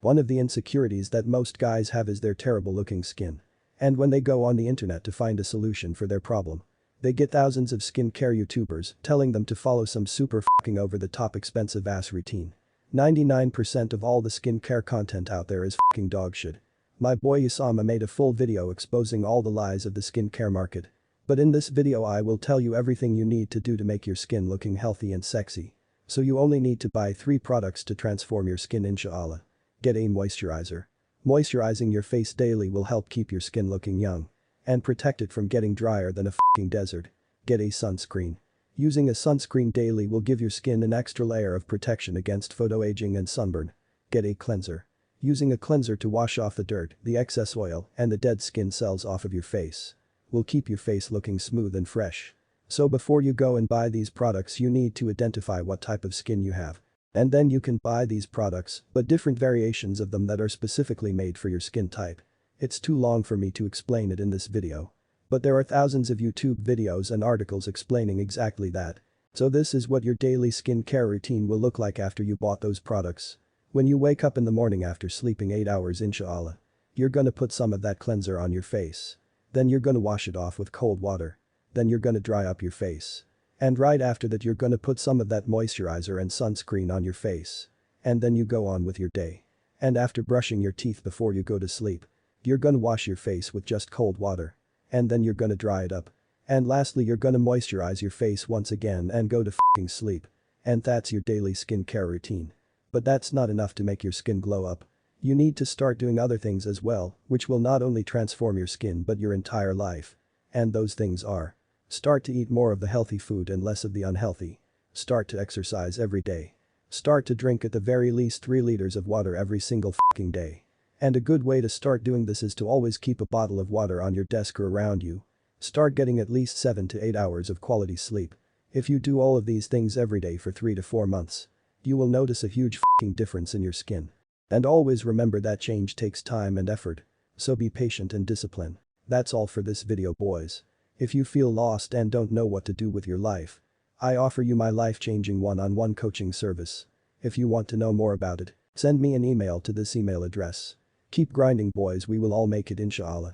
One of the insecurities that most guys have is their terrible looking skin. And when they go on the internet to find a solution for their problem, they get thousands of skincare YouTubers telling them to follow some super fucking over the top expensive ass routine. 99% of all the skincare content out there is fucking dog shit. My boy Usama made a full video exposing all the lies of the skincare market. But in this video I will tell you everything you need to do to make your skin looking healthy and sexy. So you only need to buy 3 products to transform your skin, inshallah. Get a moisturizer. Moisturizing your face daily will help keep your skin looking young. And protect it from getting drier than a fucking desert. Get a sunscreen. Using a sunscreen daily will give your skin an extra layer of protection against photoaging and sunburn. Get a cleanser. Using a cleanser to wash off the dirt, the excess oil, and the dead skin cells off of your face will keep your face looking smooth and fresh. So before you go and buy these products you need to identify what type of skin you have. And then you can buy these products, but different variations of them that are specifically made for your skin type. It's too long for me to explain it in this video. But there are thousands of YouTube videos and articles explaining exactly that. So this is what your daily skincare routine will look like after you bought those products. When you wake up in the morning after sleeping 8 hours, inshallah, you're gonna put some of that cleanser on your face. Then you're gonna wash it off with cold water. Then you're gonna dry up your face. And right after that you're gonna put some of that moisturizer and sunscreen on your face. And then you go on with your day. And after brushing your teeth before you go to sleep, you're gonna wash your face with just cold water. And then you're gonna dry it up. And lastly you're gonna moisturize your face once again and go to fucking sleep. And that's your daily skincare routine. But that's not enough to make your skin glow up. You need to start doing other things as well, which will not only transform your skin but your entire life. And those things are: start to eat more of the healthy food and less of the unhealthy. Start to exercise every day. Start to drink at the very least 3 liters of water every single fucking day. And a good way to start doing this is to always keep a bottle of water on your desk or around you. Start getting at least 7 to 8 hours of quality sleep. If you do all of these things every day for 3 to 4 months, you will notice a huge fucking difference in your skin. And always remember that change takes time and effort. So be patient and disciplined. That's all for this video, boys. If you feel lost and don't know what to do with your life, I offer you my life-changing one-on-one coaching service. If you want to know more about it, send me an email to this email address. Keep grinding, boys, we will all make it, inshallah.